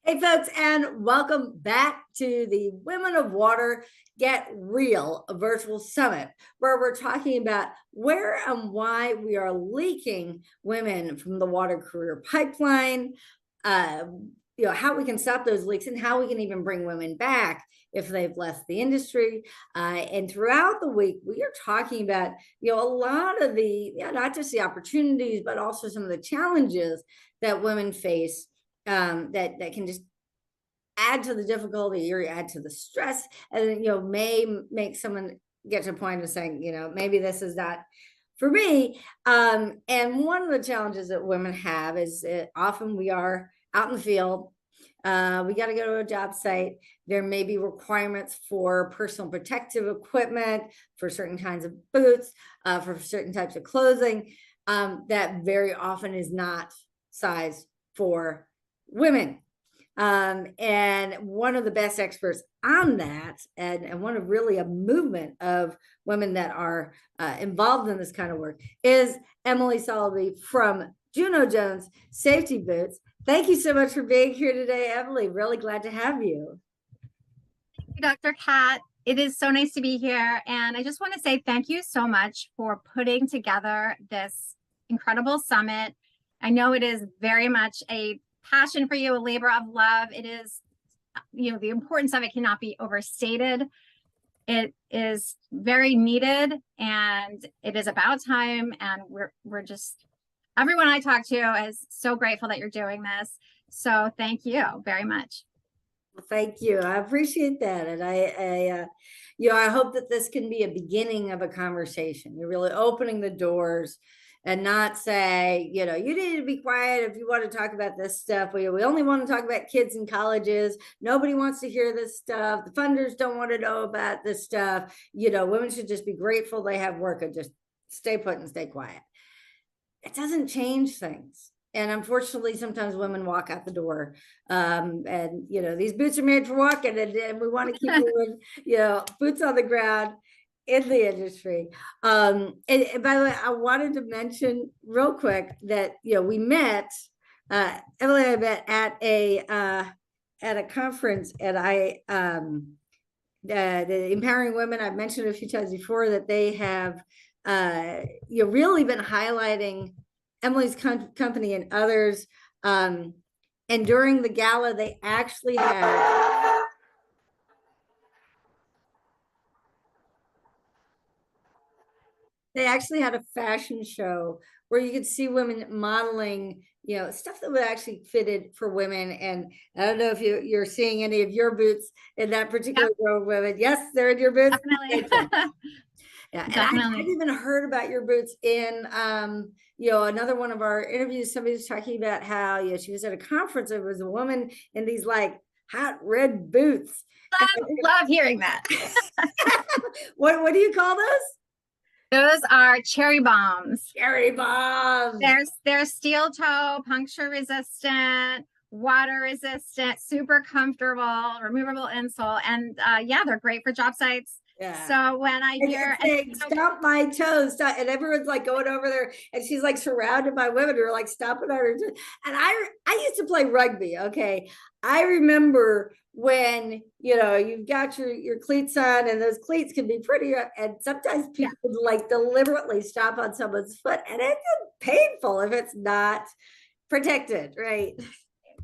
Hey folks, and welcome back to the Women of Water Get Real virtual summit, where we're talking about where and why we are leaking women from the water career pipeline, how we can stop those leaks and how we can even bring women back if they've left the industry. And throughout the week, we are talking about, a lot of the, not just the opportunities, but also some of the challenges that women face, that can just add to the difficulty or add to the stress, and may make someone get to a point of saying, maybe this is not for me. And one of the challenges that women have is often we are out in the field. We got to go to a job site. There may be requirements for personal protective equipment, for certain kinds of boots, for certain types of clothing, that very often is not sized for women. And one of the best experts on that, and one of really a movement of women that are involved in this kind of work, is Emily Soloby from Juno Jones Safety Boots. Thank you so much for being here today, Emily. Really glad to have you. Thank you, Dr. Kat. It is so nice to be here. And I just want to say thank you so much for putting together this incredible summit. I know it is very much a passion for you, a labor of love. It is, the importance of it cannot be overstated. It is very needed, and it is about time. And we're just, everyone I talk to is so grateful that you're doing this. So thank you very much. Well, thank you. I appreciate that. And I hope that this can be a beginning of a conversation. You're really opening the doors, and not say, you need to be quiet if you want to talk about this stuff. We only want to talk about kids in colleges. Nobody wants to hear this stuff. The funders don't want to know about this stuff. Women should just be grateful they have work and just stay put and stay quiet. It doesn't change things. And unfortunately, sometimes women walk out the door, and these boots are made for walking, and we want to keep women, boots on the ground in the industry. And by the way, I wanted to mention real quick that we met, Emily and I met at a conference, and the Empowering Women, I've mentioned a few times before that they have really been highlighting Emily's company and others. And during the gala, they actually had a fashion show where you could see women modeling, stuff that would actually fitted for women. And I don't know if you're seeing any of your boots in that particular row of women. Yes, they're in your boots. Definitely. Yeah, and I've even heard about your boots in, another one of our interviews. Somebody was talking about how, she was at a conference. There was a woman in these like hot red boots. Love hearing that. What do you call those? Those are cherry bombs. Cherry bombs. They're steel toe, puncture resistant, water resistant, super comfortable, removable insole, and they're great for job sites. Yeah. So when I hear stomp my toes, and everyone's like going over there, and she's like surrounded by women who are like stomping on her toes. And I used to play rugby. Okay, I remember when you've got your cleats on, and those cleats can be pretty, and sometimes people like deliberately stomp on someone's foot, and it's painful if it's not protected, right?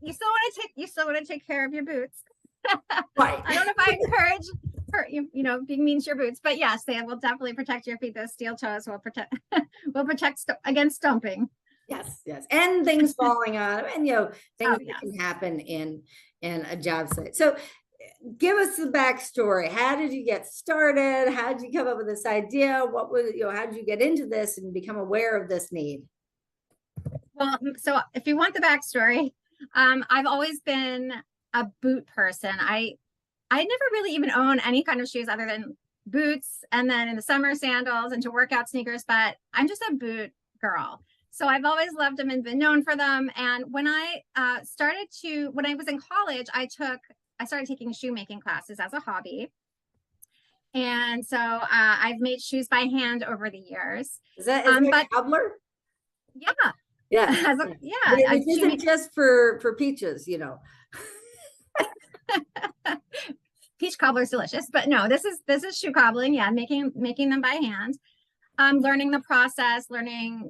You still want to take care of your boots. Right. I don't know if I encourage being mean to your boots, but yes, they will definitely protect your feet. Those steel toes will protect against stomping. Yes, and things falling on them, and things that can happen in a job site. So give us the backstory. How did you get started? How did you come up with this idea? What was, how did you get into this and become aware of this need? Well, so if you want the backstory, I've always been a boot person. I never really even own any kind of shoes other than boots, and then in the summer sandals, and to work out sneakers, but I'm just a boot girl. So I've always loved them and been known for them. And when I when I was in college, I started taking shoemaking classes as a hobby. And so I've made shoes by hand over the years. Is that cobbler? Yeah. Yeah. Yeah. It isn't just for peaches, Peach cobbler is delicious, but no, this is shoe cobbling. Yeah, making them by hand. Learning the process, learning,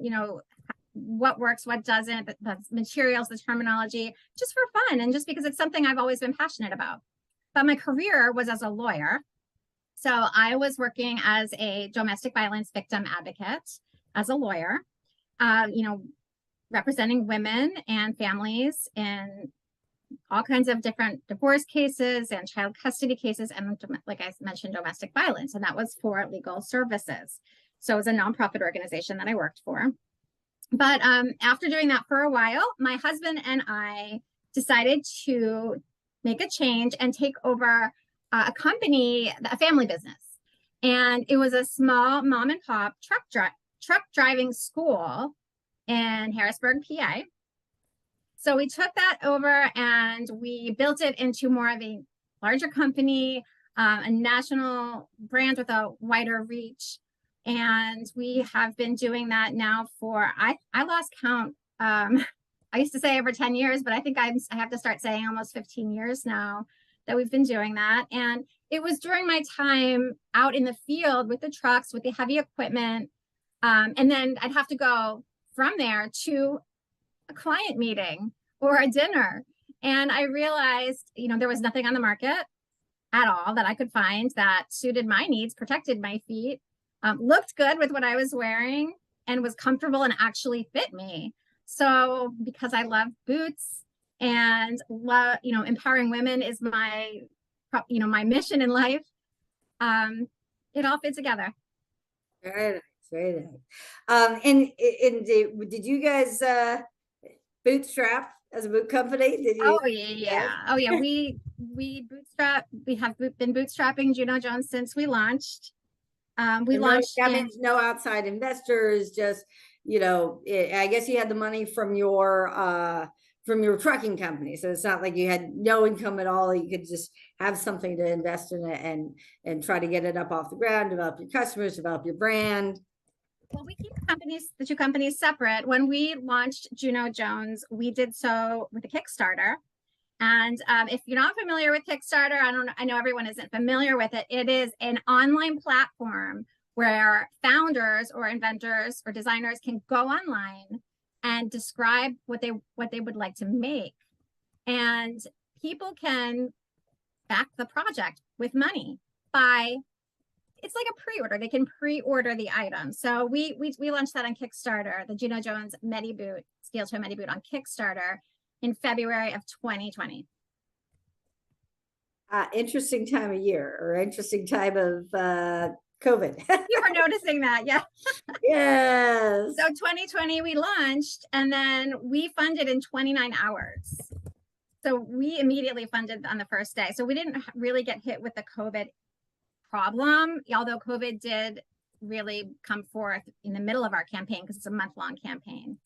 what works, what doesn't, the materials, the terminology, just for fun and just because it's something I've always been passionate about. But my career was as a lawyer. So I was working as a domestic violence victim advocate as a lawyer, representing women and families in all kinds of different divorce cases and child custody cases. And like I mentioned, domestic violence. And that was for legal services. So it was a nonprofit organization that I worked for. But after doing that for a while, my husband and I decided to make a change and take over a company, a family business. And it was a small mom and pop truck driving school in Harrisburg, PA. So we took that over and we built it into more of a larger company, a national brand with a wider reach. And we have been doing that now for, I lost count. I used to say over 10 years, but I think I have to start saying almost 15 years now that we've been doing that. And it was during my time out in the field with the trucks, with the heavy equipment. And then I'd have to go from there to a client meeting or a dinner. And I realized, there was nothing on the market at all that I could find that suited my needs, protected my feet, looked good with what I was wearing and was comfortable and actually fit me. So because I love boots and love, empowering women is my, my mission in life. It all fits together. Very nice, very nice. And did you guys bootstrap as a boot company? Did you? Oh yeah. Oh yeah. We bootstrap. We have been bootstrapping Juno Jones since we launched. We launched. That means no outside investors. Just I guess you had the money from your trucking company, so it's not like you had no income at all. You could just have something to invest in it and try to get it up off the ground, develop your customers, develop your brand. Well, we keep the two companies separate. When we launched Juno Jones, we did so with a Kickstarter. And if you're not familiar with Kickstarter, I know everyone isn't familiar with it. It is an online platform where founders or inventors or designers can go online and describe what they would like to make. And people can back the project with money by, it's like a pre-order. They can pre-order the item. So we launched that on Kickstarter, the Juno Jones Medi Boot, steel toe Medi Boot on Kickstarter in February of 2020. Interesting time of year, or interesting time of COVID. You were noticing that, yeah. Yes. So 2020 we launched, and then we funded in 29 hours. So we immediately funded on the first day. So we didn't really get hit with the COVID problem, although COVID did really come forth in the middle of our campaign because it's a month-long campaign.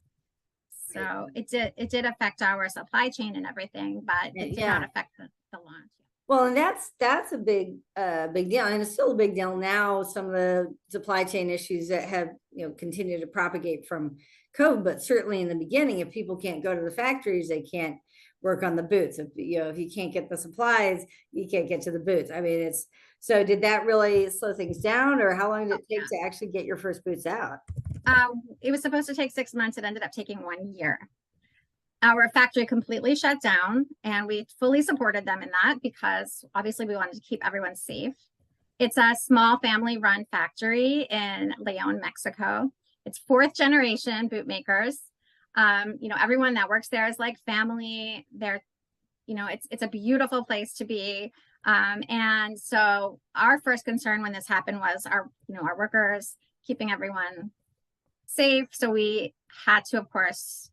So it did affect our supply chain and everything, but it did not affect the launch. Well, and that's a big deal, and it's still a big deal now. Some of the supply chain issues that have continued to propagate from COVID, but certainly in the beginning, if people can't go to the factories, they can't work on the boots. If you can't get the supplies, you can't get to the boots. I mean, so did that really slow things down, or how long did it take to actually get your first boots out? It was supposed to take 6 months. It ended up taking 1 year. Our factory completely shut down, and we fully supported them in that because obviously we wanted to keep everyone safe. It's a small family-run factory in León, Mexico. It's 4th generation boot makers. Everyone that works there is like family. They're, it's a beautiful place to be. And so our first concern when this happened was our workers, keeping everyone safe. So we had to, of course,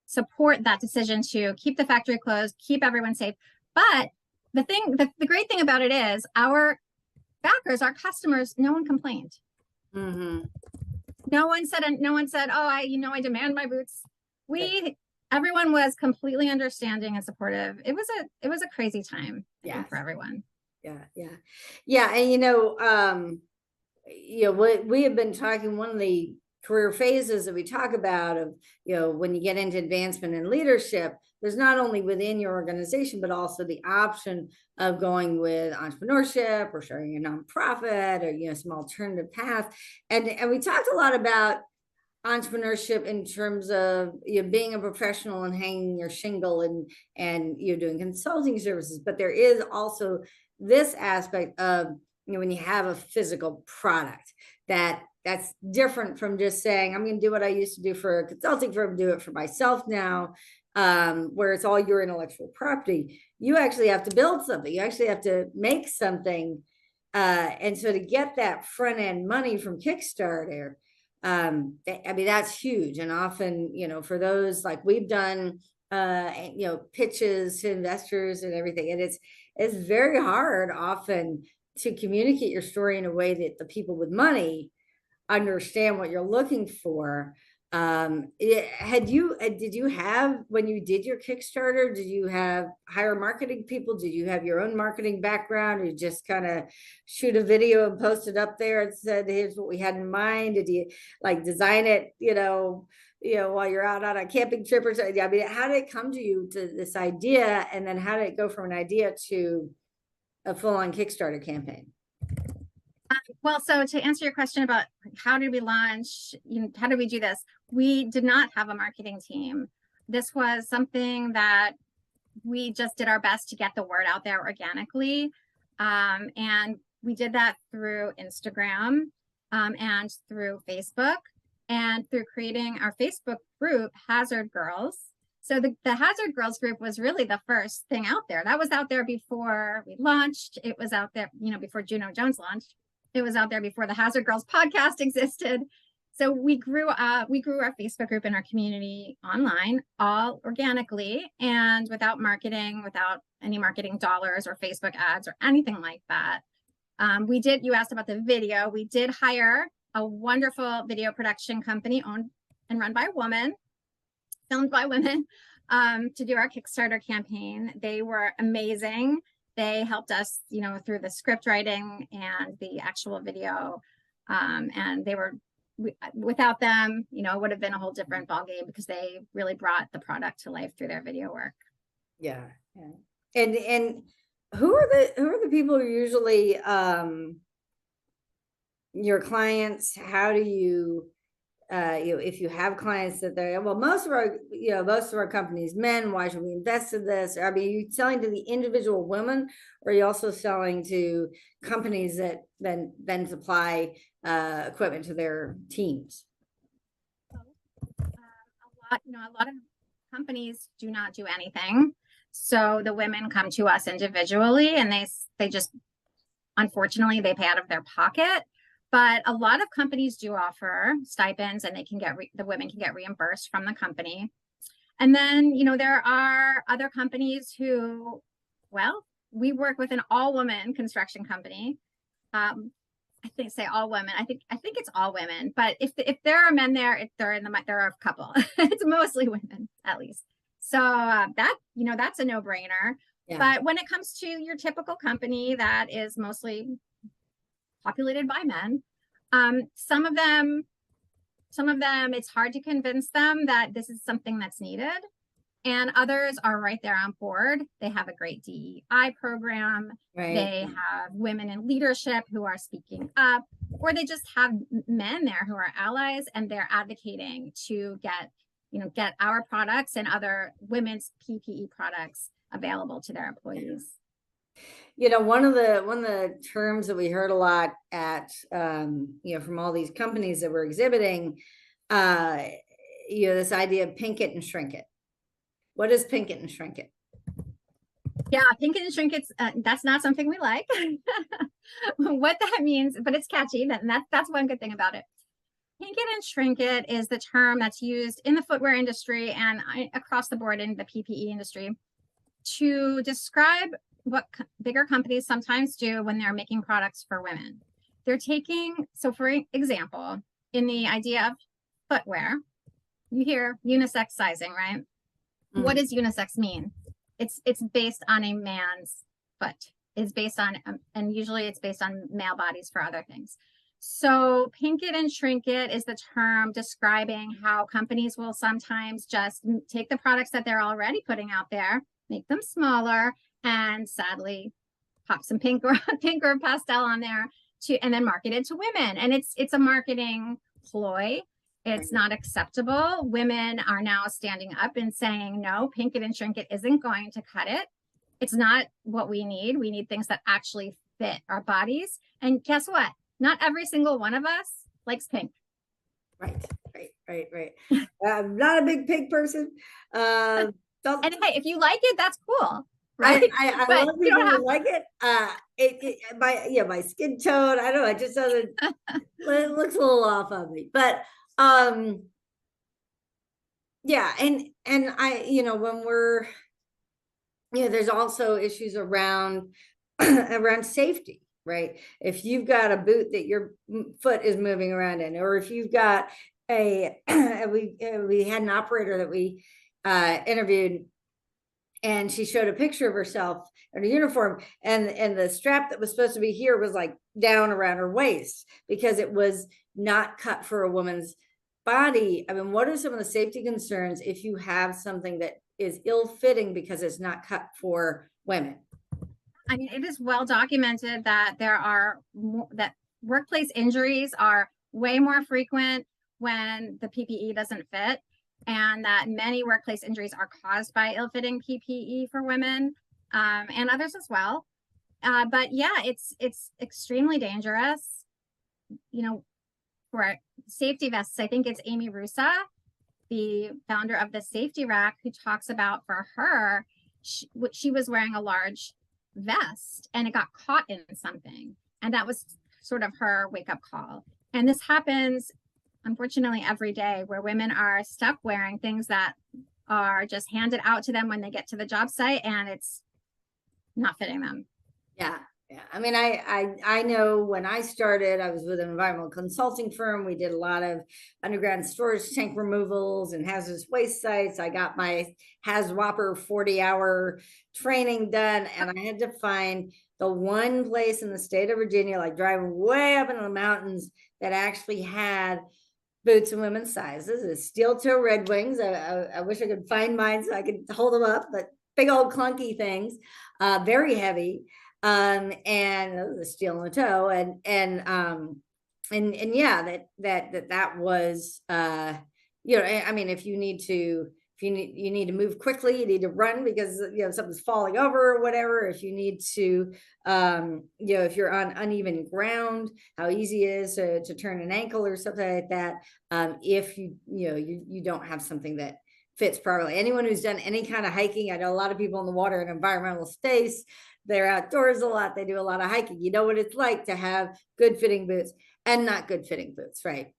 support that decision to keep the factory closed, keep everyone safe. But the great thing about it is our backers, our customers, no one complained. Mm-hmm. No one said, oh, I demand my boots. Everyone was completely understanding and supportive. It was a crazy time, I think, for everyone. Yeah. And what we have been talking, one of the career phases that we talk about of, when you get into advancement in leadership, there's not only within your organization, but also the option of going with entrepreneurship or starting a nonprofit or, some alternative path. And we talked a lot about entrepreneurship in terms of being a professional and hanging your shingle and you're doing consulting services, but there is also this aspect of when you have a physical product that's different from just saying I'm going to do what I used to do for a consulting firm, do it for myself now, where it's all your intellectual property. You actually have to build something, you actually have to make something, and so to get that front end money from Kickstarter, that's huge. And often, for those, like we've done, pitches to investors and everything, and it's very hard often to communicate your story in a way that the people with money understand what you're looking for. Did you have, when you did your Kickstarter, did you have hire marketing people? Did you have your own marketing background? Or you just kind of shoot a video and post it up there and said, here's what we had in mind? Did you like design it, while you're out on a camping trip or something? I mean, how did it come to you to this idea? And then how did it go from an idea to a full-on Kickstarter campaign? Well, so to answer your question about how did we launch, how did we do this? We did not have a marketing team. This was something that we just did our best to get the word out there organically. And we did that through Instagram, and through Facebook, and through creating our Facebook group, Hazard Girls. So the Hazard Girls group was really the first thing out there. That was out there before we launched. It was out there, before Juno Jones launched. It was out there before the Hazard Girls podcast existed. So we grew our Facebook group and our community online, all organically and without marketing, without any marketing dollars or Facebook ads or anything like that. You asked about the video. We did hire a wonderful video production company owned and run by a woman, filmed by women, to do our Kickstarter campaign. They were amazing. They helped us, through the script writing and the actual video. And without them, it would have been a whole different ballgame because they really brought the product to life through their video work. Yeah. And who are the people who usually, your clients? How do you, if you have clients that most of our companies, men, why should we invest in this? I mean, are you selling to the individual women, or are you also selling to companies that then supply equipment to their teams? A lot of companies do not do anything. So the women come to us individually, and they just, unfortunately, they pay out of their pocket. But a lot of companies do offer stipends, and the women can get reimbursed from the company. And then, there are other companies who, we work with an all-woman construction company. I think say all women. I think it's all women. But if there are men there, there are a couple. It's mostly women, at least. So that's a no-brainer. Yeah. But when it comes to your typical company that is mostly populated by men, some of them, it's hard to convince them that this is something that's needed. And others are right there on board. They have a great DEI program. Right. They have women in leadership who are speaking up, or they just have men there who are allies, and they're advocating to get our products and other women's PPE products available to their employees. One of the terms that we heard a lot at, from all these companies that were exhibiting, this idea of pink it and shrink it. What is pink it and shrink it? Yeah, pink it and shrink it. That's not something we like. What that means, but it's catchy. That's one good thing about it. Pink it and shrink it is the term that's used in the footwear industry and across the board in the PPE industry to describe what bigger companies sometimes do when they're making products for women. They're so for example, in the idea of footwear, you hear unisex sizing, right? Mm-hmm. What does unisex mean? It's based on a man's foot. It's based on, and usually it's based on male bodies for other things. So pink it and shrink it is the term describing how companies will sometimes just take the products that they're already putting out there, make them smaller, and sadly pop some pink or pink or pastel on there and then market it to women. And it's a marketing ploy. It's not acceptable. Women are now standing up and saying, no, pink it and shrink it isn't going to cut it. It's not what we need. We need things that actually fit our bodies. And guess what? Not every single one of us likes pink. Right. I'm not a big pink person. And hey, if you like it, that's cool. Right. I love people who like it. My skin tone, I don't know, it just doesn't, it looks a little off on me. But yeah, and when we're, there's also issues around around safety, right? If you've got a boot that your foot is moving around in, or if you've got we had an operator that we interviewed, and she showed a picture of herself in a uniform, and the strap that was supposed to be here was like down around her waist because it was not cut for a woman's body. I mean, what are some of the safety concerns if you have something that is ill-fitting because it's not cut for women? I mean, it is well documented that that workplace injuries are way more frequent when the PPE doesn't fit, and that many workplace injuries are caused by ill-fitting PPE for women, and others as well. But yeah, it's extremely dangerous. For safety vests, I think it's Amy Rusa, the founder of the Safety Rack, who talks about, for her, she was wearing a large vest and it got caught in something, and that was sort of her wake-up call. And this happens unfortunately every day, where women are stuck wearing things that are just handed out to them when they get to the job site and it's not fitting them. Yeah. I mean, I know when I started, I was with an environmental consulting firm. We did a lot of underground storage tank removals and hazardous waste sites. I got my HazWhopper 40-hour training done, and I had to find the one place in the state of Virginia, like driving way up into the mountains, that actually had boots in women's sizes. It's steel toe Red Wings. I wish I could find mine so I could hold them up, but big old clunky things, very heavy. And the steel in the toe, and yeah, that was I mean, if you need to move quickly, you need to run because something's falling over or whatever. If you need to if you're on uneven ground, how easy it is to turn an ankle or something like that, if you don't have something that fits properly. Anyone who's done any kind of hiking, I know a lot of people in the water and environmental space, they're outdoors a lot, they do a lot of hiking. You know what it's like to have good fitting boots and not good fitting boots, right?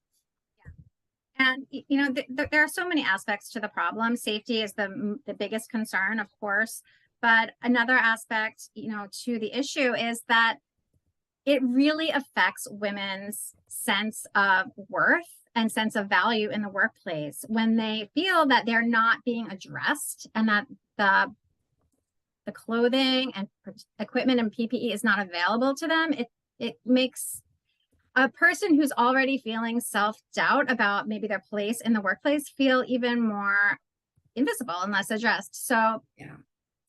Yeah. And there are so many aspects to the problem. Safety is the biggest concern, of course, but another aspect to the issue is that it really affects women's sense of worth and sense of value in the workplace when they feel that they're not being addressed, and that the clothing and equipment and PPE is not available to them. It makes a person who's already feeling self-doubt about maybe their place in the workplace feel even more invisible and less addressed. So yeah,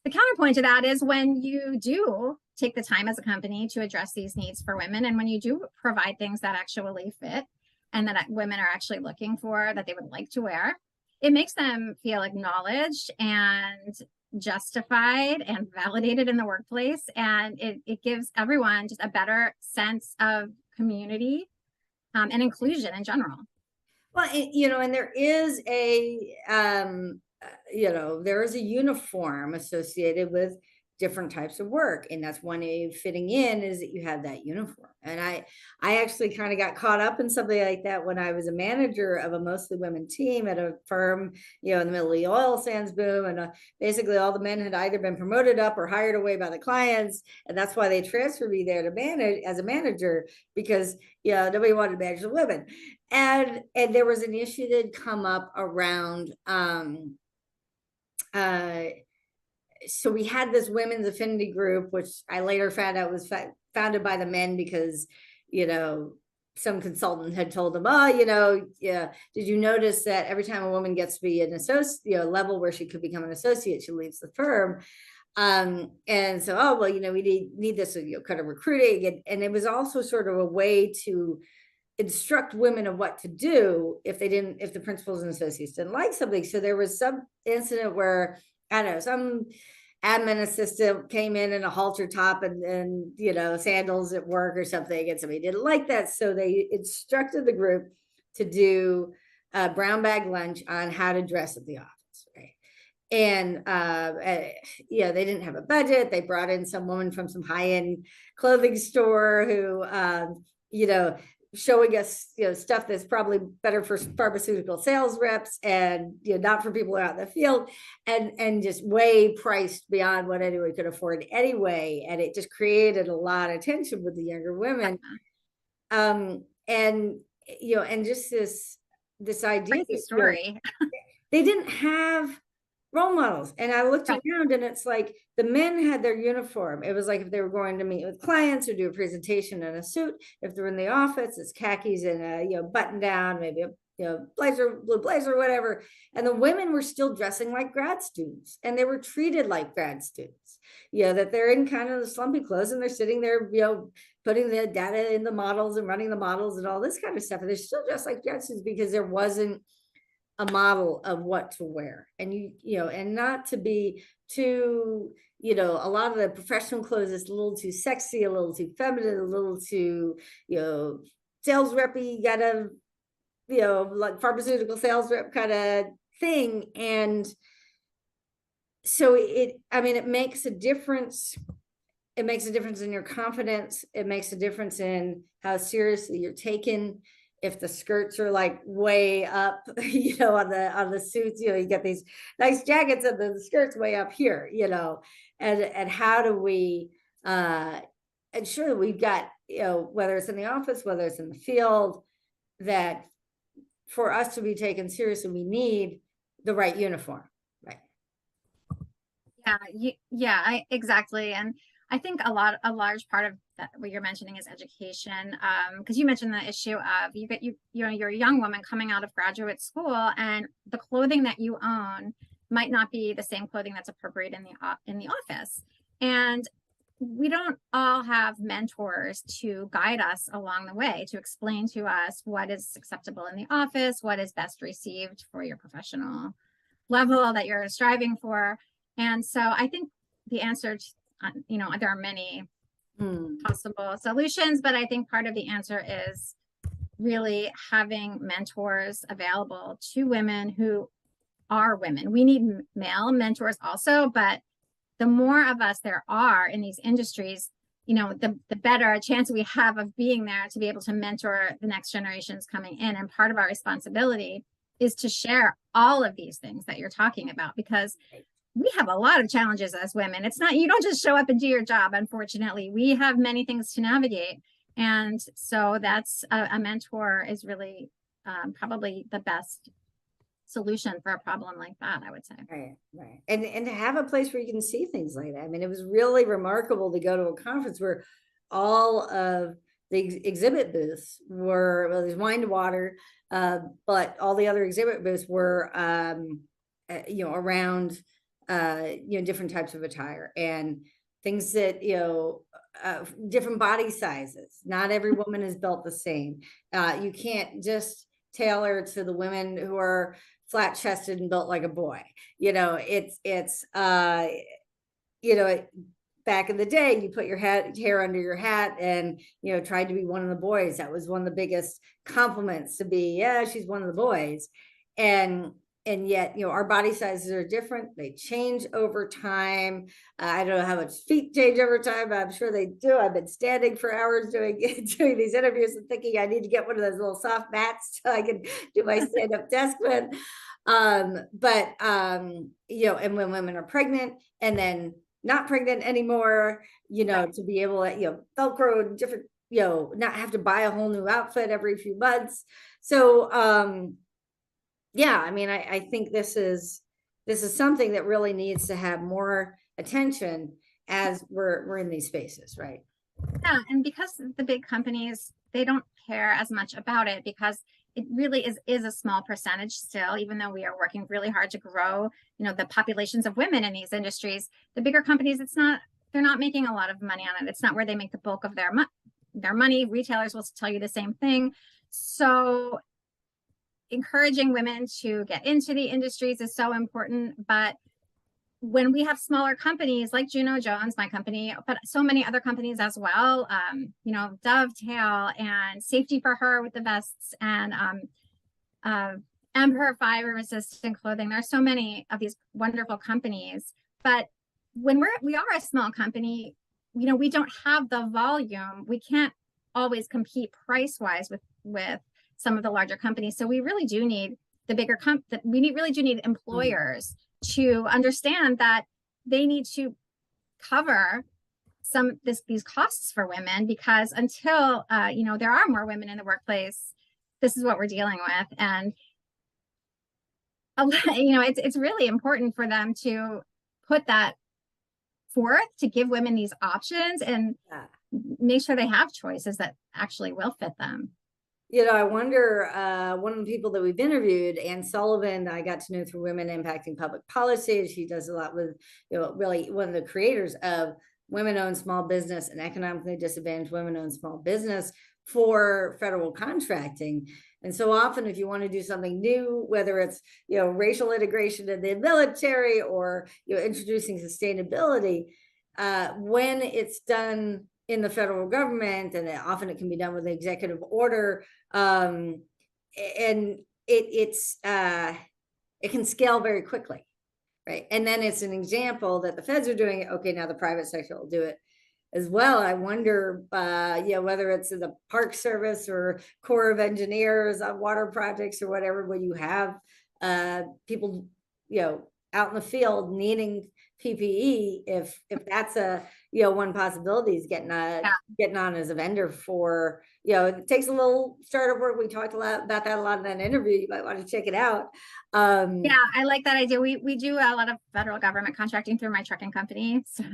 the counterpoint to that is when you do take the time as a company to address these needs for women, and when you do provide things that actually fit and that women are actually looking for, that they would like to wear, it makes them feel acknowledged and justified and validated in the workplace, and it gives everyone just a better sense of community and inclusion in general. Well, and there is a there is a uniform associated with different types of work, and that's one way of fitting in, is that you have that uniform. And I actually kind of got caught up in something like that when I was a manager of a mostly women team at a firm in the middle of the oil sands boom, and basically all the men had either been promoted up or hired away by the clients, and that's why they transferred me there to manage as a manager, because nobody wanted to manage the women. And there was an issue that had come up around so we had this women's affinity group, which I later found out was founded by the men because, some consultant had told them, oh, you know, yeah, did you notice that every time a woman gets to be an associate, you know, level where she could become an associate, she leaves the firm. And so, oh, well, you know, we need this, you know, kind of recruiting. And it was also sort of a way to instruct women of what to do if the principals and associates didn't like something. So there was some incident where, I don't know, some admin assistant came in a halter top and you know, sandals at work or something, and somebody didn't like that. So they instructed the group to do a brown bag lunch on how to dress at the office, right? And yeah, they didn't have a budget. They brought in some woman from some high-end clothing store who you know, showing us, you know, stuff that's probably better for pharmaceutical sales reps and, you know, not for people out in the field, and just way priced beyond what anyone could afford anyway. And it just created a lot of tension with the younger women. And you know, and just this idea, Crazy story. you know, they didn't have role models. And I looked around and it's like the men had their uniform. It was like if they were going to meet with clients or do a presentation in a suit. If they're in the office, it's khakis and a, you know, button down, maybe a, you know, blazer, blue blazer, whatever. And the women were still dressing like grad students, and they were treated like grad students. You know, that they're in kind of the slumpy clothes and they're sitting there, you know, putting the data in the models and running the models and all this kind of stuff. And they're still dressed like grad students because there wasn't a model of what to wear. And you know, and not to be too, you know, a lot of the professional clothes is a little too sexy, a little too feminine, a little too, you know, sales rep-y, gotta, you know, like pharmaceutical sales rep kind of thing. And so I mean, it makes a difference. It makes a difference in your confidence. It makes a difference in how seriously you're taken. If the skirts are like way up, you know, on the suits, you know, you get these nice jackets and the skirts way up here, you know, and how do we ensure that we've got, you know, whether it's in the office, whether it's in the field, that for us to be taken seriously, we need the right uniform, right? Yeah, exactly. And I think a large part of that, what you're mentioning, is education. Because you mentioned the issue of you know, you're a young woman coming out of graduate school, and the clothing that you own might not be the same clothing that's appropriate in the office. And we don't all have mentors to guide us along the way, to explain to us what is acceptable in the office, what is best received for your professional level that you're striving for. And so I think the answer to, you know, there are many possible solutions, but I think part of the answer is really having mentors available to women who are women. We need male mentors also, but the more of us there are in these industries, you know, the better a chance we have of being there to be able to mentor the next generations coming in. And part of our responsibility is to share all of these things that you're talking about, because we have a lot of challenges as women. It's not, you don't just show up and do your job. Unfortunately, we have many things to navigate. And so that's a mentor is really probably the best solution for a problem like that, I would say. Right. And to have a place where you can see things like that. I mean, it was really remarkable to go to a conference where all of the exhibit booths were, well, there's wine to water, but all the other exhibit booths were, you know, around, you know, different types of attire and things that, you know, different body sizes. Not every woman is built the same. You can't just tailor to the women who are flat chested and built like a boy. You know, it's you know, back in the day, you put your hair under your hat and, you know, tried to be one of the boys. That was one of the biggest compliments, to be, yeah, she's one of the boys. And yet, you know, our body sizes are different. They change over time. I don't know how much feet change over time, but I'm sure they do. I've been standing for hours doing these interviews and thinking I need to get one of those little soft mats so I can do my stand-up desk with. But you know, and when women are pregnant and then not pregnant anymore, you know, to be able to, you know, Velcro different, you know, not have to buy a whole new outfit every few months. So yeah, I mean, I think this is something that really needs to have more attention as we're in these spaces, right? Yeah, and because the big companies they don't care as much about it because it really is a small percentage still, even though we are working really hard to grow, the populations of women in these industries. The bigger companies, they're not making a lot of money on it. It's not where they make the bulk of their money. Retailers will tell you the same thing. So encouraging women to get into the industries is so important. But when we have smaller companies like Juno Jones, my company, but so many other companies as well, Dovetail and Safety for Her with the vests, and Emperor Fiber Resistant Clothing. There are so many of these wonderful companies. But when we are a small company, we don't have the volume. We can't always compete price-wise with some of the larger companies. So we really do need the bigger really do need employers to understand that they need to cover these costs for women, because until there are more women in the workplace, this is what we're dealing with. And it's really important for them to put that forth, to give women these options and make sure they have choices that actually will fit them. I wonder, one of the people that we've interviewed, Anne Sullivan, I got to know through Women Impacting Public Policy. She does a lot with, really one of the creators of women-owned small business and economically disadvantaged women-owned small business for federal contracting. And so often, if you want to do something new, whether it's, racial integration in the military or, introducing sustainability, when it's done in the federal government, and often it can be done with an executive order, and it can scale very quickly, right? And then it's an example that the feds are doing it. Okay, now the private sector will do it as well. I wonder, whether it's in the Park Service or Corps of Engineers on water projects or whatever, where you have people, out in the field needing PPE, if that's a one possibility is getting on as a vendor for, it takes a little startup work. We talked a lot about that a lot in that interview. You might want to check it out. Yeah, I like that idea. We do a lot of federal government contracting through my trucking company. So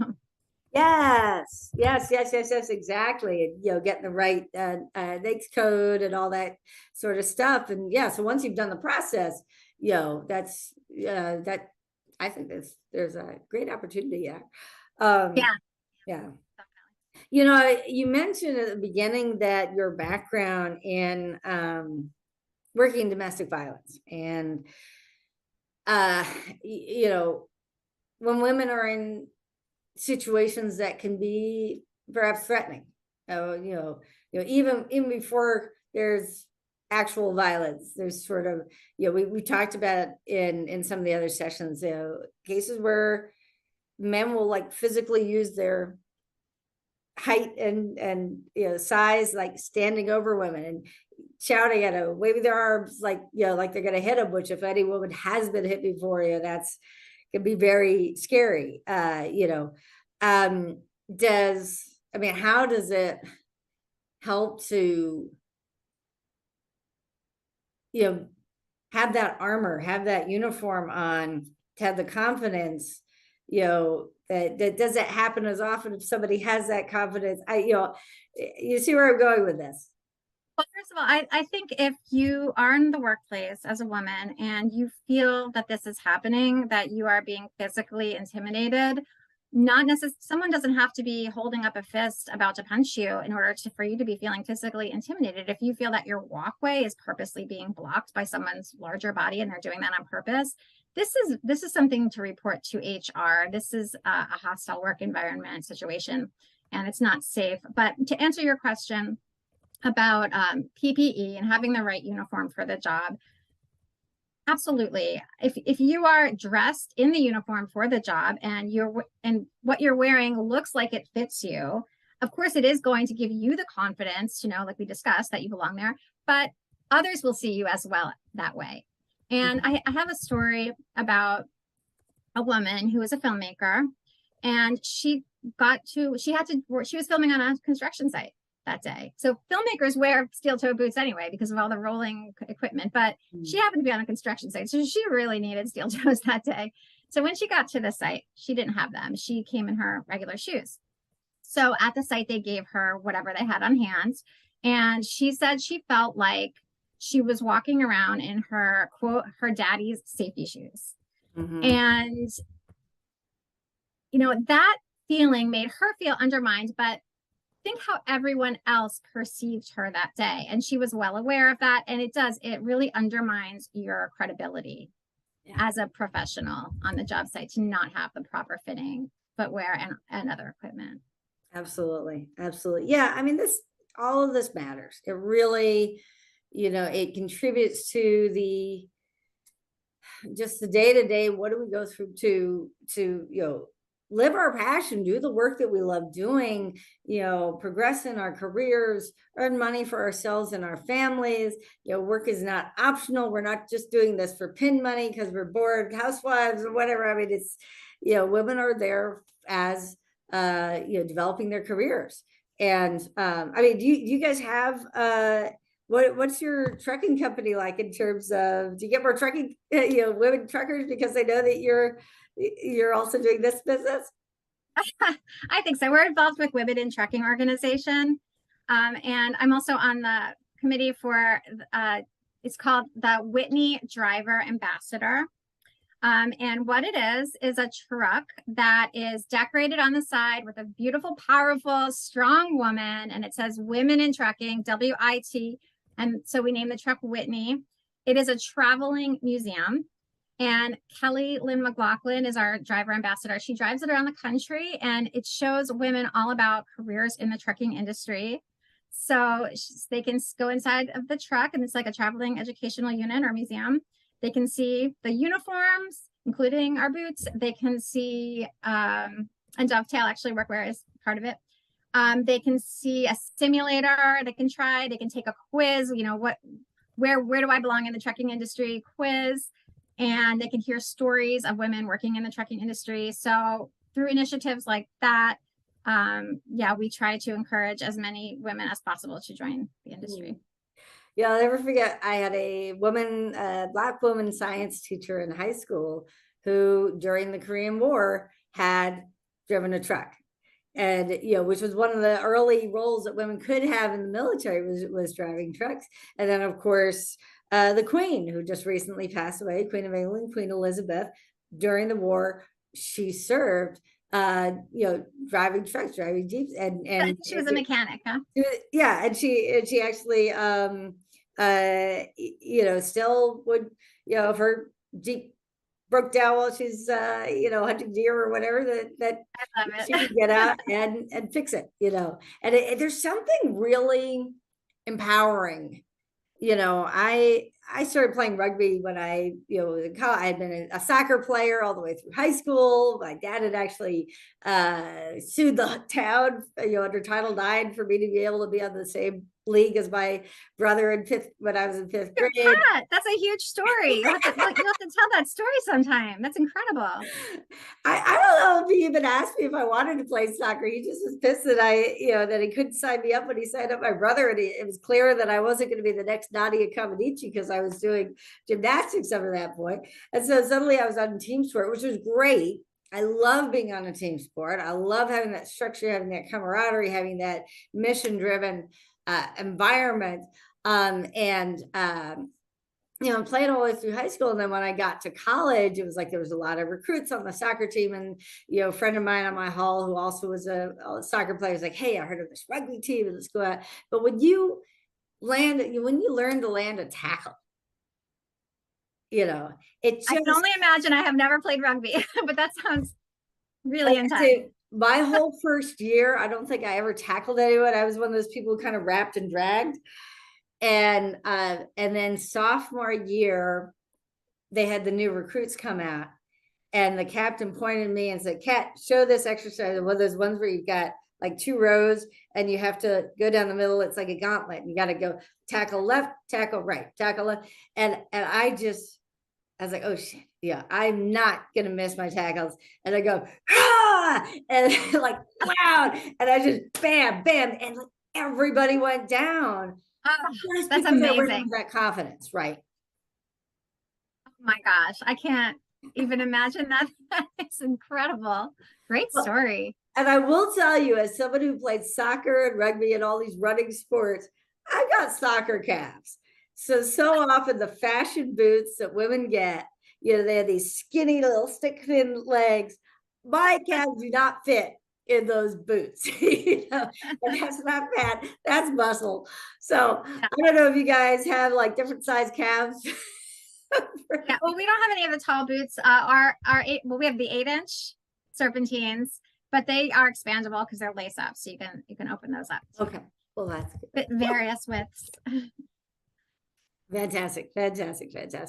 yes, exactly. Getting the right NAICS code and all that sort of stuff. And so once you've done the process, that's that. I think there's a great opportunity there. Yeah. You mentioned at the beginning that your background in working in domestic violence, and when women are in situations that can be perhaps threatening, even before there's actual violence, there's sort of, we talked about in some of the other sessions, cases where men will like physically use their height and size, like standing over women and shouting at them, waving their arms like like they're gonna hit them, which if any woman has been hit before, that's can be very scary. How does it help to have that armor, have that uniform on, to have the confidence, that doesn't happen as often if somebody has that confidence. You see where I'm going with this? Well, first of all, I think if you are in the workplace as a woman and you feel that this is happening, that you are being physically intimidated, not necessarily, someone doesn't have to be holding up a fist about to punch you in order for you to be feeling physically intimidated. If you feel that your walkway is purposely being blocked by someone's larger body and they're doing that on purpose, this is something to report to HR. This is a hostile work environment situation, and it's not safe. But to answer your question about PPE and having the right uniform for the job, absolutely. If you are dressed in the uniform for the job and what you're wearing looks like it fits you, of course it is going to give you the confidence to know, like we discussed, that you belong there, but others will see you as well that way. And I have a story about a woman who was a filmmaker, and she was filming on a construction site that day. So filmmakers wear steel toe boots anyway because of all the rolling equipment, but she happened to be on a construction site, so she really needed steel toes that day. So when she got to the site, she didn't have them. She came in her regular shoes. So at the site, they gave her whatever they had on hand, And she said she felt like she was walking around in her, quote, her daddy's safety shoes. And, you know, that feeling made her feel undermined, but think how everyone else perceived her that day. And she was well aware of that. And it really undermines your credibility as a professional on the job site to not have the proper fitting footwear and other equipment. Absolutely. Absolutely. Yeah. I mean, all of this matters. It really, it contributes to just the day to day. What do we go through to live our passion, do the work that we love doing, progress in our careers, earn money for ourselves and our families. Work is not optional. We're not just doing this for pin money because we're bored housewives or whatever. I mean, it's, women are there as, developing their careers. And I mean, do you guys have, what's your trucking company like in terms of, do you get more trucking, women truckers because they know that you're also doing this business? I think so. We're involved with Women in Trucking organization. And I'm also on the committee for, it's called the Whitney Driver Ambassador. And what it is a truck that is decorated on the side with a beautiful, powerful, strong woman. And it says Women in Trucking, WIT. And so we named the truck Whitney. It is a traveling museum. And Kelly Lynn McLaughlin is our driver ambassador. She drives it around the country and it shows women all about careers in the trucking industry. So they can go inside of the truck and it's like a traveling educational unit or museum. They can see the uniforms, including our boots. They can see, and Dovetail actually workwear is part of it. They can see a simulator they can try. They can take a quiz, where do I belong in the trucking industry quiz. And they can hear stories of women working in the trucking industry. So through initiatives like that, we try to encourage as many women as possible to join the industry. Yeah, I'll never forget, I had a Black woman science teacher in high school who during the Korean War had driven a truck. And, which was one of the early roles that women could have in the military was driving trucks. And then, of course, the Queen, who just recently passed away, Queen of England, Queen Elizabeth, during the war, she served, driving trucks, driving jeeps, and she was a mechanic, huh? Yeah, and she actually, still would, if her jeep broke down while she's, hunting deer or whatever, that she could get out and fix it, and there's something really empowering. I started playing rugby when I had been a soccer player all the way through high school. My dad had actually sued the town, under Title IX for me to be able to be on the same league as my brother when I was in fifth grade. That's a huge story. You'll have to tell that story sometime. That's incredible. I don't know if he even asked me if I wanted to play soccer. He just was pissed that that he couldn't sign me up when he signed up my brother. And it was clear that I wasn't going to be the next Nadia Comaneci because I was doing gymnastics up at that point. And so suddenly I was on team sport, which was great. I love being on a team sport. I love having that structure, having that camaraderie, having that mission-driven environment. Playing all the way through high school. And then when I got to college, it was like there was a lot of recruits on the soccer team. And, a friend of mine on my hall who also was a soccer player was like, hey, I heard of this rugby team, let's go out. But when you learn to land a tackle, it just, I can only imagine. I have never played rugby, but that sounds really intense. My whole first year, I don't think I ever tackled anyone. I was one of those people who kind of wrapped and dragged. And then sophomore year, they had the new recruits come out, and the captain pointed at me and said, "Kat, show this exercise." One of those ones where you've got like 2 rows and you have to go down the middle. It's like a gauntlet. You got to go tackle left, tackle right, tackle left. And I was like, oh shit, yeah, I'm not gonna miss my tackles. And I go, ah, and like loud, and I just bam, bam, and like everybody went down. Oh, that's amazing. That confidence, right? Oh my gosh, I can't even imagine that. It's incredible. Great story. And I will tell you, as someone who played soccer and rugby and all these running sports, I've got soccer calves. So often the fashion boots that women get, they have these skinny little stick thin legs. My calves do not fit in those boots. And that's not fat, that's muscle. So Yeah. I don't know if you guys have like different size calves. Yeah, well, we don't have any of the tall boots. We have the 8-inch serpentines, but they are expandable because they're lace up, so you can open those up. Okay, well that's good. But various widths. Fantastic.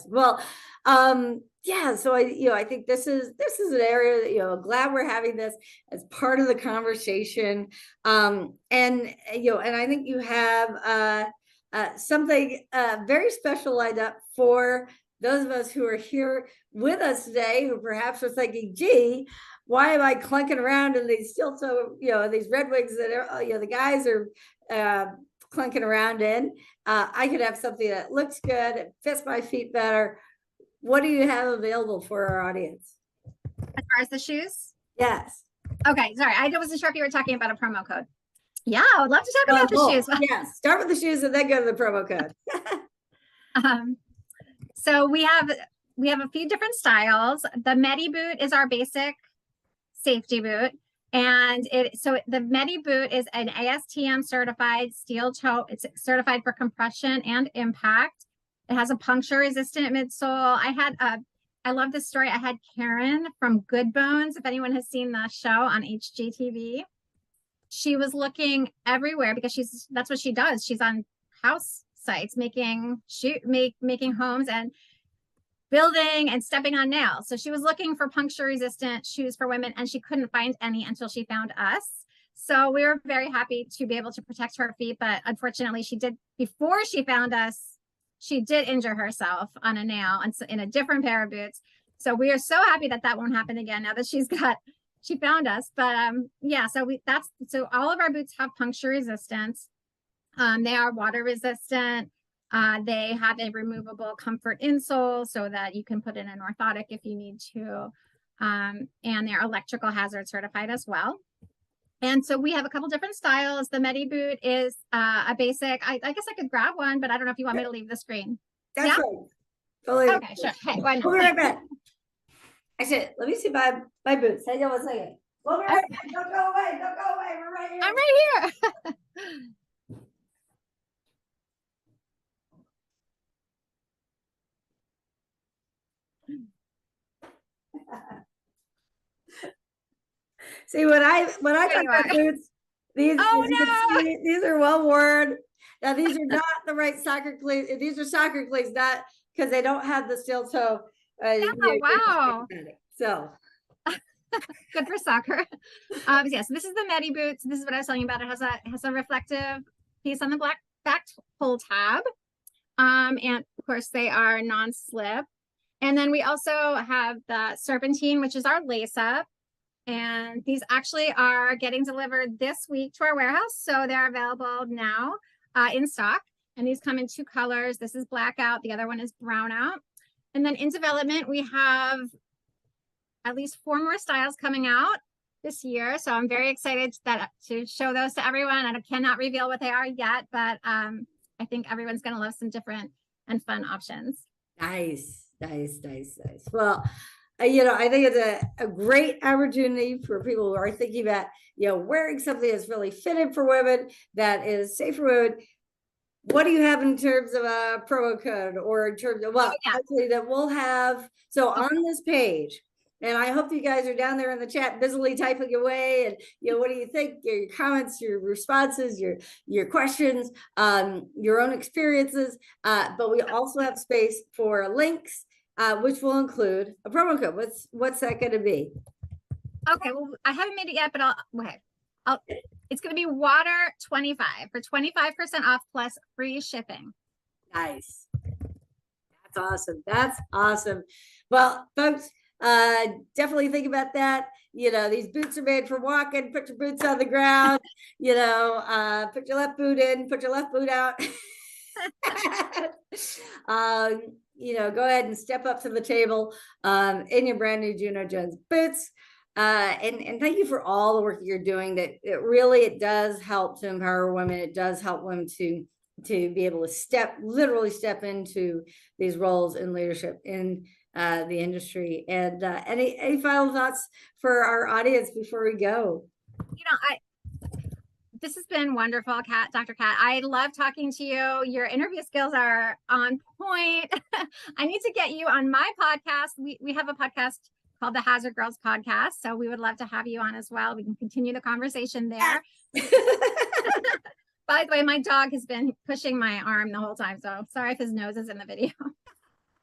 Well, yeah, so I think this is an area that, glad we're having this as part of the conversation. And I think you have something very special lined up for those of us who are here with us today, who perhaps are thinking, gee, why am I clunking around in these steel toe, these Red Wings that are, the guys are clunking around in. I could have something that looks good, it fits my feet better. What do you have available for our audience? As far as the shoes? Yes. Okay, sorry, I wasn't sure if you were talking about a promo code. Yeah, I would love to talk about the shoes. Yes, start with the shoes and then go to the promo code. So we have a few different styles. The Medi boot is our basic safety boot. And the Medi boot is an ASTM certified steel toe. It's certified for compression and impact. It has a puncture resistant midsole. I love this story. I had Karen from Good Bones, if anyone has seen the show on HGTV. She was looking everywhere because that's what she does. She's on house sites making homes and building and stepping on nails. So she was looking for puncture resistant shoes for women, and she couldn't find any until she found us. So we were very happy to be able to protect her feet, but unfortunately before she found us, she did injure herself on a nail and in a different pair of boots. So we are so happy that won't happen again now that she found us. But yeah, so all of our boots have puncture resistance. They are water resistant. They have a removable comfort insole so that you can put in an orthotic if you need to. And they're electrical hazard certified as well. And so we have a couple different styles. The Medi boot is a basic. I guess I could grab one, but I don't know if you want me to leave the screen. That's yeah? right. Totally. Okay, sure. Hey, why not? We'll be right back. I said, let me see my boots. Hang on 1 second. We'll be right back. Don't go away. We're right here. I'm right here. See, when I talk about boots, these are well worn. Now these are not the right soccer cleats. These are soccer cleats, not because they don't have the steel toe. Wow. So good for soccer. Yes, this is the Medi boots. This is what I was telling you about. It has a reflective piece on the back pull tab. And of course they are non-slip. And then we also have the serpentine, which is our lace up. And these actually are getting delivered this week to our warehouse. So they're available now in stock. And these come in 2 colors. This is black out. The other one is brown out. And then in development, we have at least 4 more styles coming out this year. So I'm very excited to show those to everyone. I cannot reveal what they are yet, but I think everyone's going to love some different and fun options. Nice. Well, I think it's a great opportunity for people who are thinking about, wearing something that's really fitted for women, that is safe for women. What do you have in terms of a promo code, or in terms of, actually that we'll have, so on this page, and I hope you guys are down there in the chat busily typing away, and what do you think, your comments, your responses, your questions, your own experiences, but we also have space for links, which will include a promo code. What's that going to be? Okay, well, I haven't made it yet, but it's going to be water 25 for 25% off plus free shipping. Nice. That's awesome. Well, folks, definitely think about that. These boots are made for walking. Put your boots on the ground. Put your left boot in, put your left boot out. Go ahead and step up to the table in your brand new Juno Jones boots. And thank you for all the work you're doing. That it does help to empower women. It does help women to to be able to literally step into these roles in leadership in the industry. And any final thoughts for our audience before we go? This has been wonderful, Dr. Kat. I love talking to you. Your interview skills are on point. I need to get you on my podcast. We have a podcast called the Hazard Girls Podcast, so we would love to have you on as well. We can continue the conversation there. By the way, my dog has been pushing my arm the whole time, so sorry if his nose is in the video.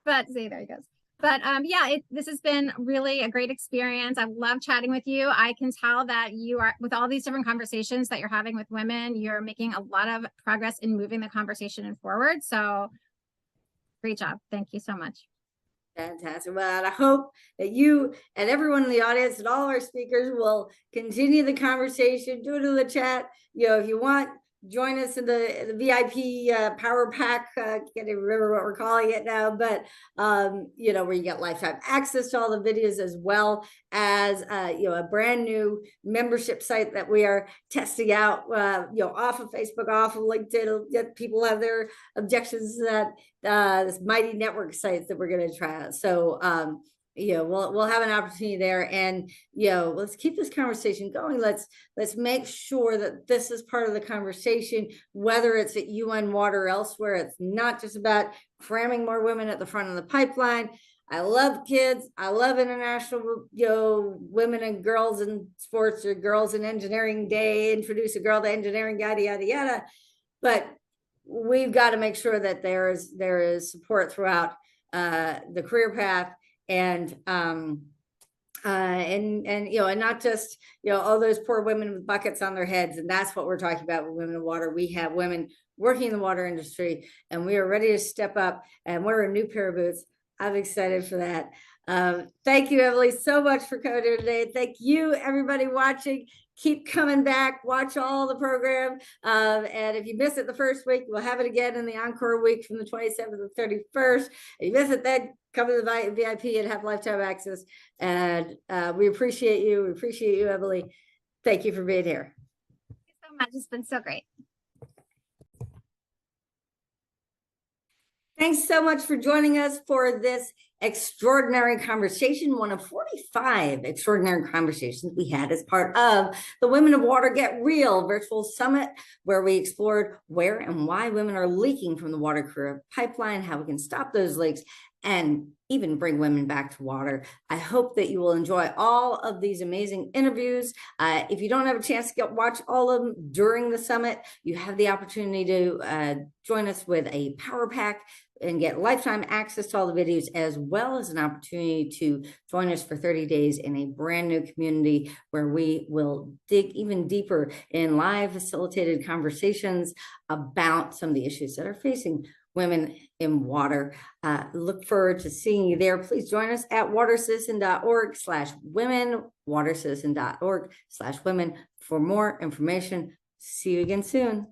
But see, there he goes. But yeah, this has been really a great experience. I love chatting with you. I can tell that you are, with all these different conversations that you're having with women, you're making a lot of progress in moving the conversation forward. So great job. Thank you so much. Fantastic. Well, I hope that you and everyone in the audience and all our speakers will continue the conversation. Do it in the chat. If you want, join us in the VIP power pack. Can't even remember what we're calling it now, but where you get lifetime access to all the videos, as well as a brand new membership site that we are testing out, off of Facebook, off of LinkedIn. Get people have their objections to that this mighty network sites that we're going to try out. So we'll have an opportunity there, and let's keep this conversation going. Let's make sure that this is part of the conversation, whether it's at UN Water or elsewhere. It's not just about cramming more women at the front of the pipeline. I love kids. I love International Women and Girls in Sports, or Girls in Engineering Day, introduce a girl to engineering, yada yada yada. But we've got to make sure that there is support throughout the career path. And not just all those poor women with buckets on their heads. And that's what we're talking about with Women in Water. We have women working in the water industry, and we are ready to step up and wear a new pair of boots. I'm excited for that. Thank you, Emily, so much for coming here today. Thank you, everybody watching. Keep coming back, watch all the program. And if you miss it the first week, we'll have it again in the encore week from the 27th to the 31st. If you miss it, then come to the VIP and have lifetime access. And we appreciate you. We appreciate you, Emily. Thank you for being here. Thank you so much. It's been so great. Thanks so much for joining us for this extraordinary conversation, one of 45 extraordinary conversations we had as part of the Women of Water Get Real virtual summit, where we explored where and why women are leaking from the water career pipeline, how we can stop those leaks, and even bring women back to water. I hope that you will enjoy all of these amazing interviews. If you don't have a chance to watch all of them during the summit, you have the opportunity to join us with a power pack and get lifetime access to all the videos, as well as an opportunity to join us for 30 days in a brand new community where we will dig even deeper in live facilitated conversations about some of the issues that are facing women in water. Look forward to seeing you there. Please join us at watercitizen.org/women, watercitizen.org/women for more information. See you again soon.